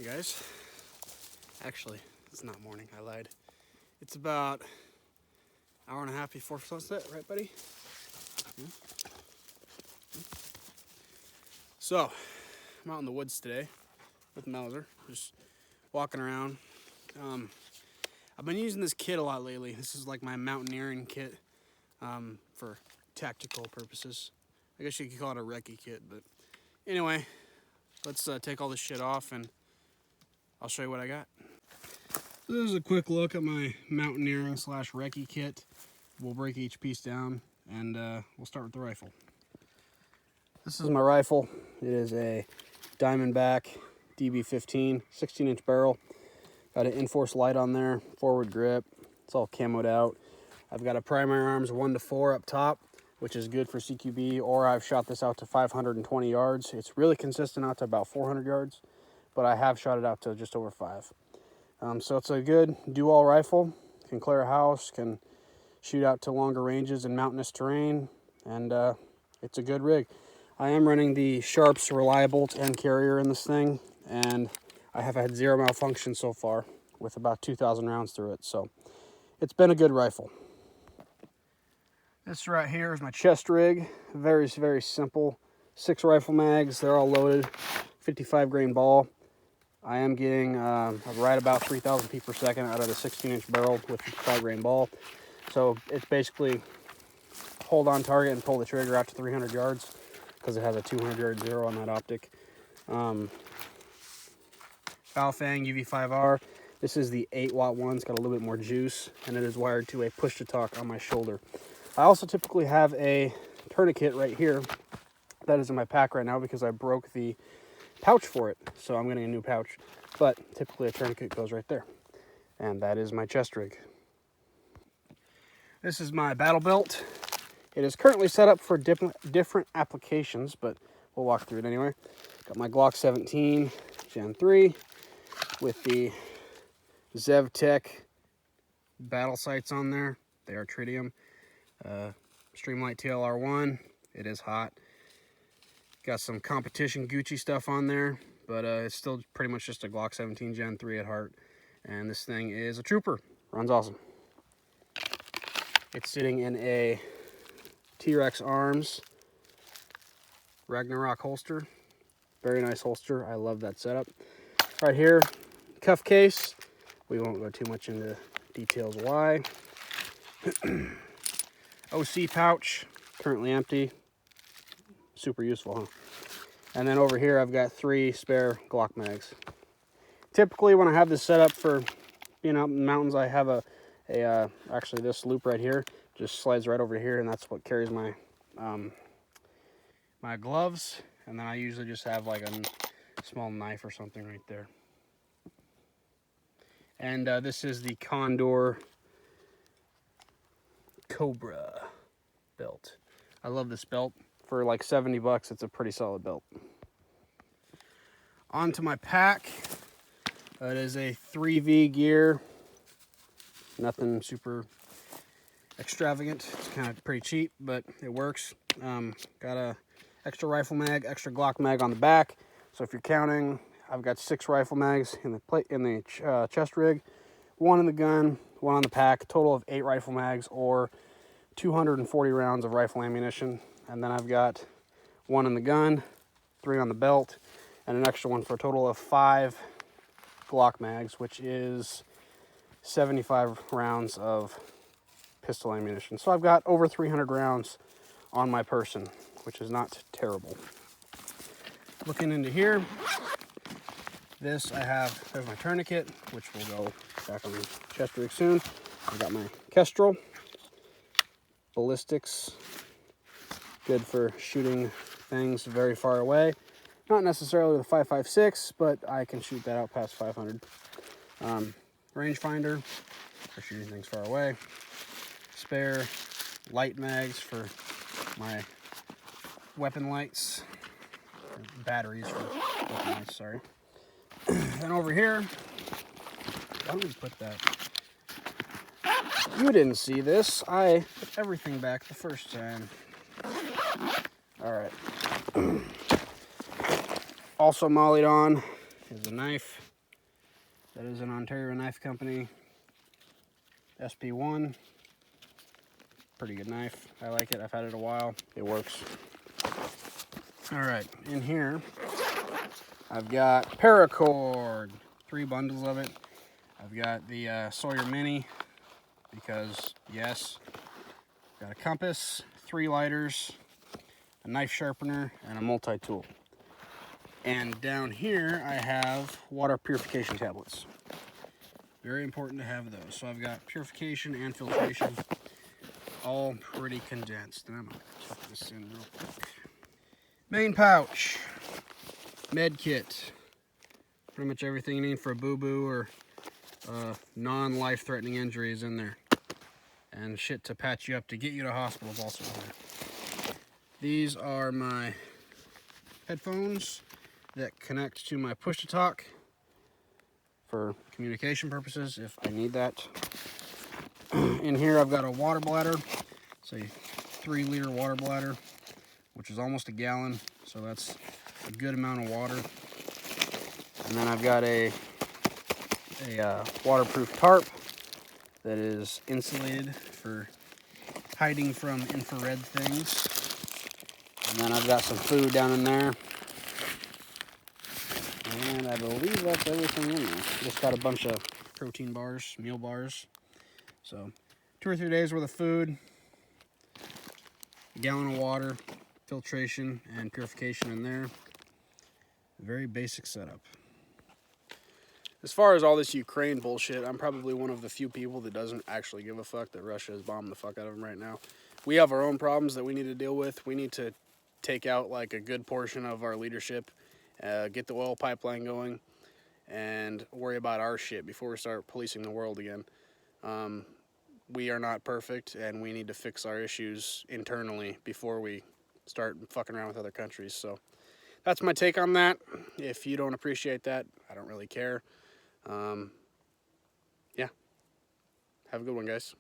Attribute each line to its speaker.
Speaker 1: Morning, guys. Actually, it's not morning. I lied. It's about an hour and a half before sunset, right, buddy? So, I'm out in the woods today with Mauser, just walking around. I've been using this kit a lot lately. This is like my mountaineering kit for tactical purposes. I guess you could call it a recce kit, but anyway, let's take all this shit off and I'll show you what I got. So this is a quick look at my mountaineering / recce kit. We'll break each piece down and we'll start with the rifle. This is my rifle. It is a Diamondback DB15, 16-inch barrel. Got an Enforce light on there, forward grip. It's all camoed out. I've got a primary arms 1 to 4 up top, which is good for CQB, or I've shot this out to 520 yards. It's really consistent out to about 400 yards, but I have shot it out to just over 5. So it's a good do-all rifle. Can clear a house, can shoot out to longer ranges in mountainous terrain, and it's a good rig. I am running the Sharps Reliable 10 carrier in this thing, and I have had 0 malfunction so far with about 2,000 rounds through it, so it's been a good rifle. This right here is my chest rig. Very, very simple. 6 rifle mags. They're all loaded. 55 grain ball. I am getting right about 3,000 feet per second out of the 16-inch barrel with 55 grain ball. So it's basically hold on target and pull the trigger out to 300 yards because it has a 200-yard zero on that optic. Baofeng UV5R. This is the 8-watt one. It's got a little bit more juice, and it is wired to a push-to-talk on my shoulder. I also typically have a tourniquet right here that is in my pack right now because I broke the pouch for it, so I'm getting a new pouch, but typically a tourniquet goes right there. And that is my chest rig. This is my battle belt. It is currently set up for different applications, but we'll walk through it anyway. Got my Glock 17 Gen 3 with the ZevTech battle sights on there. They are tritium. Streamlight TLR1. It is hot. Got some competition Gucci stuff on there, but it's still pretty much just a Glock 17 Gen 3 at heart. And this thing is a trooper. Runs awesome. It's sitting in a T-Rex Arms Ragnarok holster. Very nice holster. I love that setup. Right here, cuff case. We won't go too much into details why. OC pouch, currently empty. Super useful, huh? And then over here, I've got 3 spare Glock mags. Typically, when I have this set up for being out in the mountains, I have actually this loop right here just slides right over here, and that's what carries my my gloves. And then I usually just have like a small knife or something right there. And this is the Condor Cobra belt. I love this belt. For like 70 bucks, it's a pretty solid belt. Onto my pack. It is a 3V gear. Nothing super extravagant. It's kind of pretty cheap, but it works. Got a extra rifle mag, extra Glock mag on the back. So if you're counting, I've got 6 rifle mags in the chest rig, 1 in the gun, 1 on the pack. Total of 8 rifle mags, or 240 rounds of rifle ammunition. And then I've got 1 in the gun, 3 on the belt, and an extra one for a total of 5 Glock mags, which is 75 rounds of pistol ammunition. So I've got over 300 rounds on my person, which is not terrible. Looking into here, there's my tourniquet, which will go back on the chest rig soon. I've got my Kestrel, ballistics, good for shooting things very far away. Not necessarily the 5.56, but I can shoot that out past 500. Rangefinder for shooting things far away. Spare light mags for my weapon lights. Batteries for weapon lights, sorry. Then over here, why don't we put that? You didn't see this. I put everything back the first time. All right. Also mollied on is a knife. That is an Ontario Knife Company SP1. Pretty good knife. I like it. I've had it a while. It works. All right, in here I've got paracord, 3 bundles of it. I've got the Sawyer Mini because yes. Got a compass, 3 lighters, a knife sharpener, and a multi-tool. And down here I have water purification tablets. Very important to have those. So I've got purification and filtration, all pretty condensed. And I'm gonna tuck this in real quick. Main pouch, med kit. Pretty much everything you need for a boo-boo or non-life-threatening injury is in there. And shit to patch you up to get you to hospital is also in there. These are my headphones that connect to my push-to-talk for communication purposes if I need that. In here I've got a water bladder. It's a 3-liter water bladder, which is almost a gallon, so that's a good amount of water. And then I've got a waterproof tarp that is insulated for hiding from infrared things. And then I've got some food down in there. And I believe that's everything in there. Just got a bunch of protein bars, meal bars. So 2 or 3 days worth of food, a gallon of water, filtration and purification in there. Very basic setup. As far as all this Ukraine bullshit, I'm probably one of the few people that doesn't actually give a fuck that Russia is bombing the fuck out of them right now. We have our own problems that we need to deal with. We need to take out like a good portion of our leadership, get the oil pipeline going, and worry about our shit before we start policing the world again. We are not perfect, and we need to fix our issues internally before we start fucking around with other countries. So that's my take on that. If you don't appreciate that, I don't really care. Yeah. Have a good one, guys.